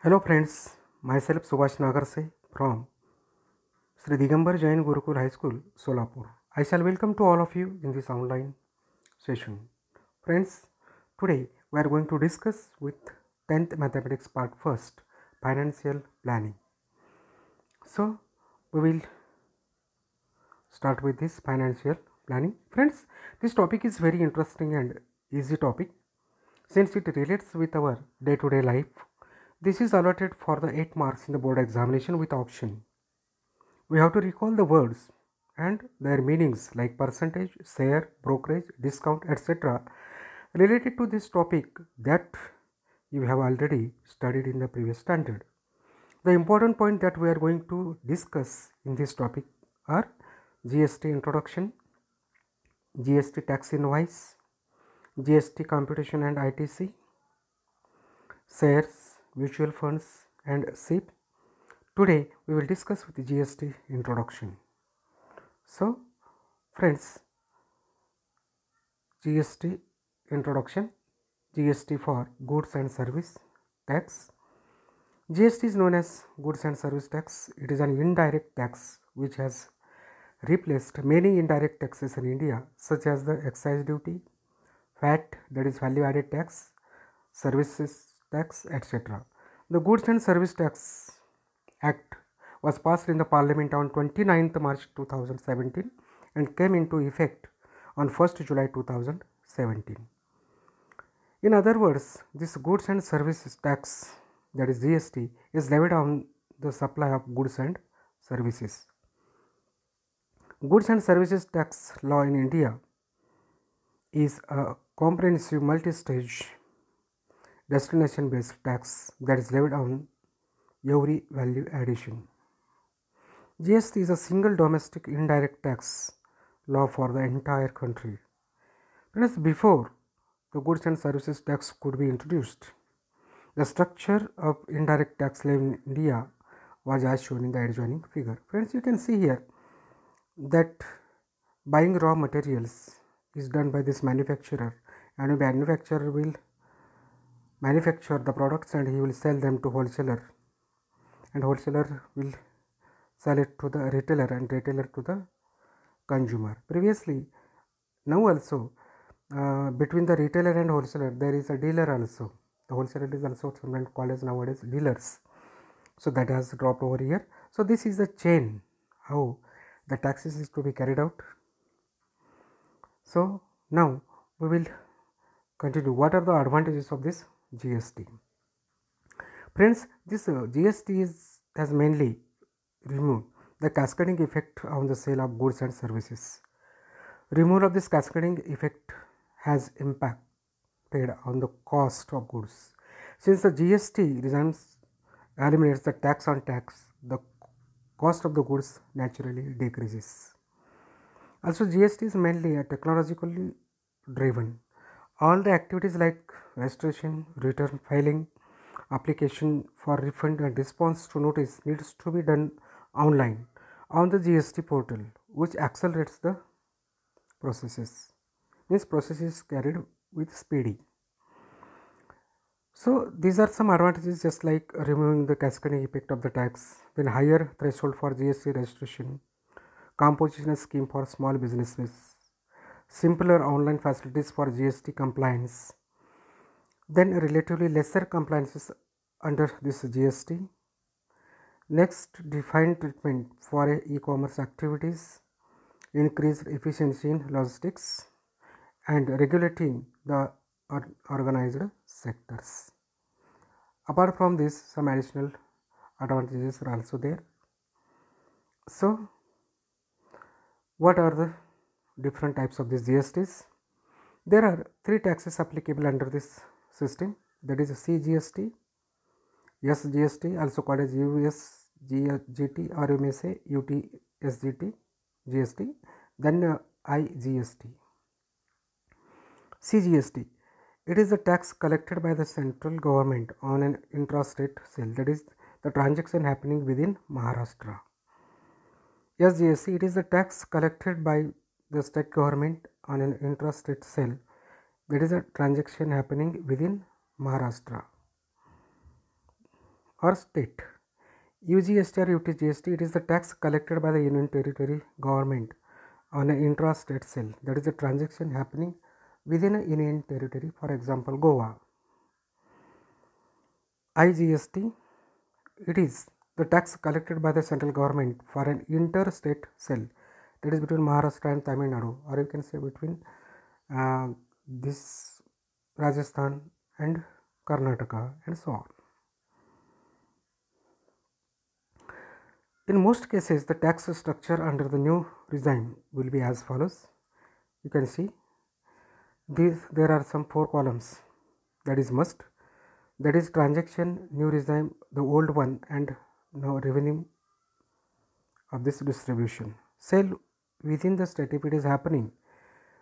Hello friends, myself Subhash Nagarse from Sri Digambar Jain Gurukul High School, Solapur. I shall welcome to all of you in this online session. Friends, today we are going to discuss with 10th Mathematics Part 1st, Financial Planning. So, we will start with this financial planning. Friends, this topic is very interesting and easy topic since it relates with our day-to-day life. This is allotted for the 8 marks in the board examination with option. We have to recall the words and their meanings like percentage, share, brokerage, discount, etc. related to this topic that you have already studied in the previous standard. The important point that we are going to discuss in this topic are GST introduction, GST tax invoice, GST computation and ITC, shares, mutual funds and SIP. Today we will discuss with the GST introduction. So friends, GST introduction. GST for goods and service tax. GST is known as goods and service tax. It is an indirect tax which has replaced many indirect taxes in India such as the excise duty, VAT, that is value added tax, services tax, etc. The Goods and Service Tax Act was passed in the Parliament on 29th March 2017 and came into effect on 1st July 2017. In other words, this goods and services tax, that is GST, is levied on the supply of goods and services. Goods and services tax law in India is a comprehensive multi-stage destination based tax that is levied on every value addition. GST is a single domestic indirect tax law for the entire country. Whereas before the goods and services tax could be introduced, the structure of indirect tax levy in India was as shown in the adjoining figure. Friends, you can see here that buying raw materials is done by this manufacturer, and the manufacturer will manufacture the products and he will sell them to wholesaler, and wholesaler will sell it to the retailer and retailer to the consumer. Previously, now also between the retailer and wholesaler there is a dealer also. The wholesaler is also sometimes called as nowadays dealers. So that has dropped over here. So this is the chain how the taxes is to be carried out. So now we will continue. What are the advantages of this GST? Friends, this GST has mainly removed the cascading effect on the sale of goods and services. Removal of this cascading effect has impacted on the cost of goods. Since the GST eliminates the tax on tax, the cost of the goods naturally decreases. Also, GST is mainly technologically driven. All the activities like registration, return filing, application for refund and response to notice needs to be done online on the GST portal, which accelerates the processes. This process is carried with speedy. So these are some advantages, just like removing the cascading effect of the tax, then higher threshold for GST registration, composition scheme for small businesses, simpler online facilities for GST compliance, then relatively lesser compliances under this GST. Next, defined treatment for e-commerce activities, increased efficiency in logistics, and regulating the organized sectors. Apart from this, some additional advantages are also there. So, what are the different types of these GSTs? There are 3 taxes applicable under this system, that is CGST, SGST, also called as USGT, or you may say UTSGT GST, then IGST. CGST, it is the tax collected by the central government on an intrastate sale, that is the transaction happening within Maharashtra. SGST, it is the tax collected by the state government on an intrastate sale, that is a transaction happening within Maharashtra. or state. UGST or UTGST, it is the tax collected by the Union Territory government on an intra-state sale. That is a transaction happening within a Union Territory, for example, Goa. IGST, it is the tax collected by the central government for an interstate sale, that is between Maharashtra and Tamil Nadu, or you can say between this Rajasthan and Karnataka and so on. In most cases, the tax structure under the new regime will be as follows. You can see there are some 4 columns, that is must, that is transaction, new regime, the old one, and now revenue of this distribution. Sale within the state, if it is happening,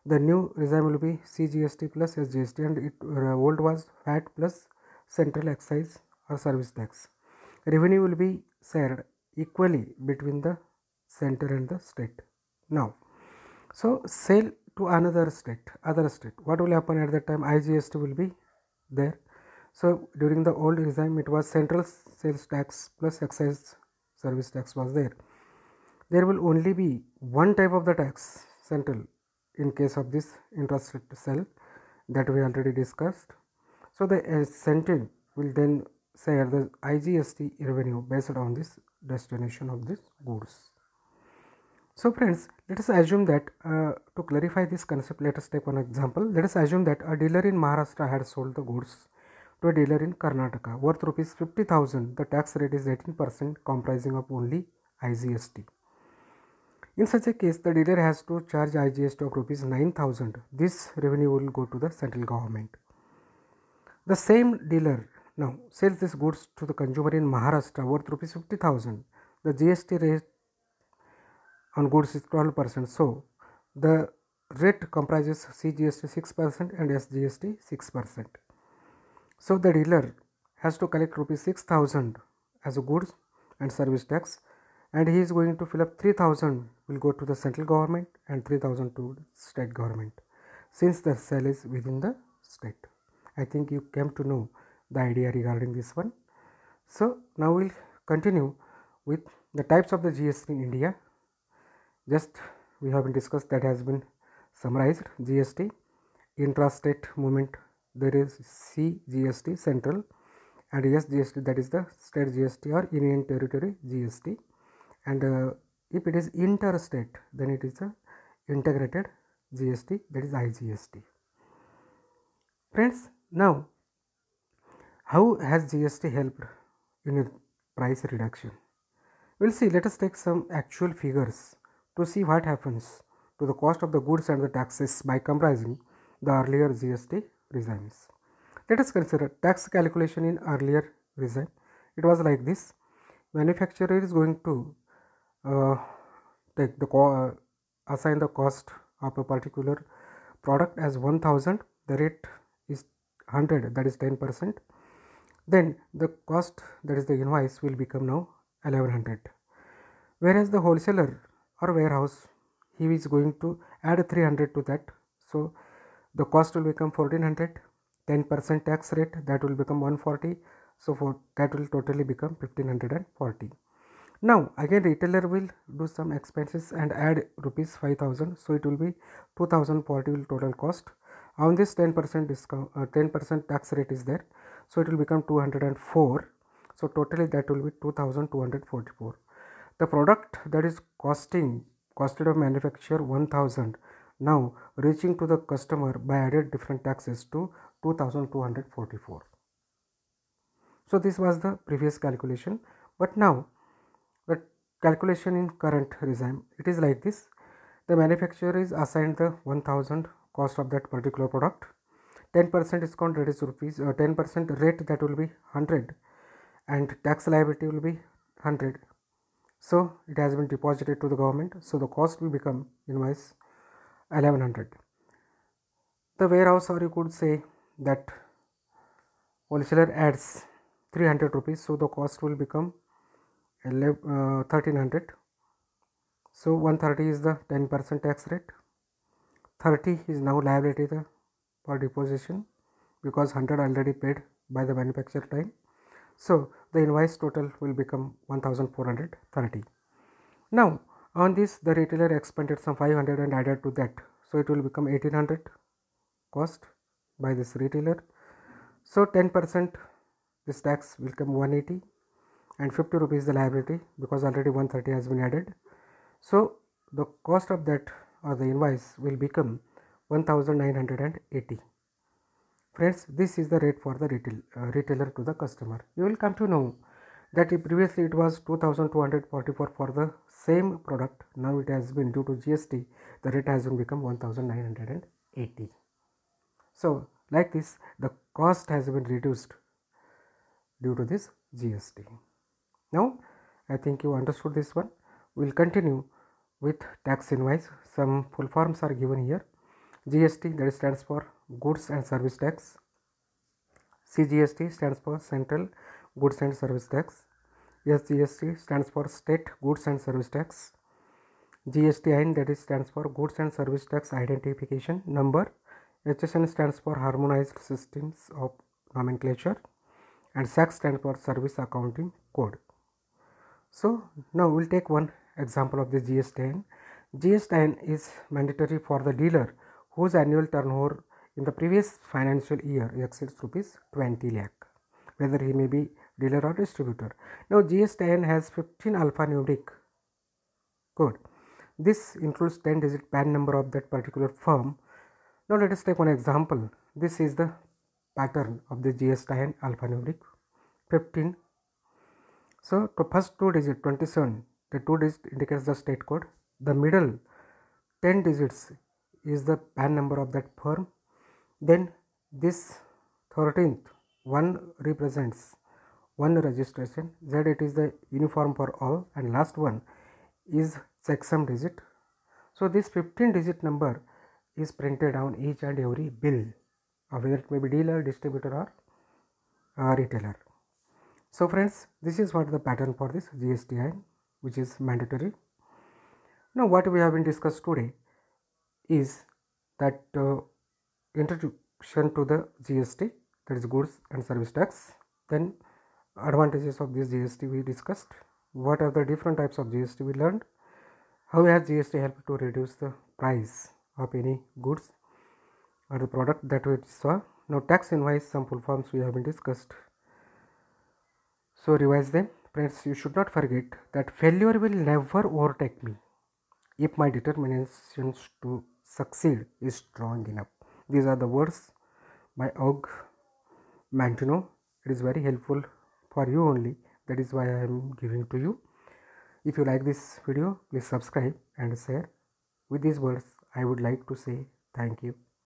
the new regime will be CGST plus SGST, and it old was VAT plus central excise or service tax. Revenue will be shared equally between the center and the state. Now, so sale to another state, other state, what will happen at that time? IGST will be there. So during the old regime, it was central sales tax plus excise service tax was there. There will only be one type of the tax, central, in case of this intrastate sale that we already discussed. So the center will then share the IGST revenue based on this destination of this goods. So friends, let us assume that to clarify this concept, let us take one example. Let us assume that a dealer in Maharashtra had sold the goods to a dealer in Karnataka worth rupees 50,000. The tax rate is 18%, comprising of only IGST. In such a case, the dealer has to charge IGST of rupees 9,000. This revenue will go to the central government. The same dealer now sells these goods to the consumer in Maharashtra worth rupees 50,000. The GST rate on goods is 12%. So the rate comprises CGST 6% and SGST 6%. So the dealer has to collect rupees 6,000 as a goods and service tax, and he is going to fill up 3,000 will go to the central government and 3,000 to state government, since the sale is within the state. I think you came to know the idea regarding this one. So now we'll continue with the types of the GST in India. Just we have discussed, that has been summarized. GST, intrastate movement, there is CGST, central, and SGST, that is the state GST or Union Territory GST, and if it is interstate, then it is a integrated GST, that is IGST. Friends, now how has GST helped in price reduction? We'll see. Let us take some actual figures to see what happens to the cost of the goods and the taxes by comprising the earlier GST regimes. Let us consider tax calculation in earlier regime. It was like this. Manufacturer is going to assign the cost of a particular product as 1,000. The rate is 100, that is 10%. Then the cost, that is the invoice, will become now 1,100. Whereas the wholesaler or warehouse, he is going to add 300 to that. So the cost will become 1,400. 10% tax rate, that will become 140. So for that will totally become 1,540. Now again retailer will do some expenses and add rupees 5,000. So it will be 2,040 will total cost. On this 10% discount, 10% tax rate is there. So it will become 204. So totally that will be 2,244. The product that is costed of manufacture 1,000, now reaching to the customer by added different taxes to 2,244. So this was the previous calculation, but now the calculation in current regime, it is like this. The manufacturer is assigned the 1,000 cost of that particular product. 10% discount, that is rupees 10% rate, that will be 100, and tax liability will be 100. So it has been deposited to the government. So the cost will become invoice 1,100. The warehouse, or you could say that wholesaler adds 300 rupees. So the cost will become 1,300. So 130 is the 10% tax rate. 30 is now liability for deposition, because 100 already paid by the manufacturer time. So the invoice total will become 1430. Now on this the retailer expended some 500 and added to that, so it will become 1800 cost by this retailer. So 10% this tax will come 180 and 50 rupees the liability, because already 130 has been added. So the cost of that or the invoice will become 1980. Friends, this is the rate for the retailer to the customer. You will come to know that previously it was 2244 for the same product. Now it has been, due to GST, the rate has been become 1980. So like this, the cost has been reduced due to this GST. Now I think you understood this one. We will continue with tax invoice. Some full forms are given here. GST, that stands for Goods and Service Tax. CGST stands for Central Goods and Service Tax. SGST stands for State Goods and Service Tax. GSTIN, that is stands for Goods and Service Tax Identification Number. HSN stands for Harmonized Systems of Nomenclature, and SAC stands for Service Accounting Code. So now we'll take one example of the GSTIN. GSTIN is mandatory for the dealer whose annual turnover in the previous financial year exceeds rupees 20 lakh, whether he may be dealer or distributor. Now GSTIN has 15 alphanumeric code. This includes 10-digit PAN number of that particular firm. Now let us take one example. This is the pattern of the GSTIN alphanumeric 15. So the first 2 digit 27, the 2 digit indicates the state code. The middle 10 digits is the PAN number of that firm. Then this 13th one represents one registration. Z, it is the uniform for all, and last one is checksum digit. So this 15 digit number is printed on each and every bill, whether it may be dealer, distributor or retailer. So friends, this is what the pattern for this GSTIN, which is mandatory. Now what we have been discussed today is that introduction to the GST, that is Goods and Service Tax. Then advantages of this GST we discussed. What are the different types of GST we learned. How has GST helped to reduce the price of any goods or the product that we saw. Now tax invoice, some full forms we have been discussed. So revise them. Friends, you should not forget that failure will never overtake me if my determination to succeed is strong enough. These are the words by Og Mandino. It is very helpful for you only. That is why I am giving to you. If you like this video, please subscribe and share. With these words, I would like to say thank you.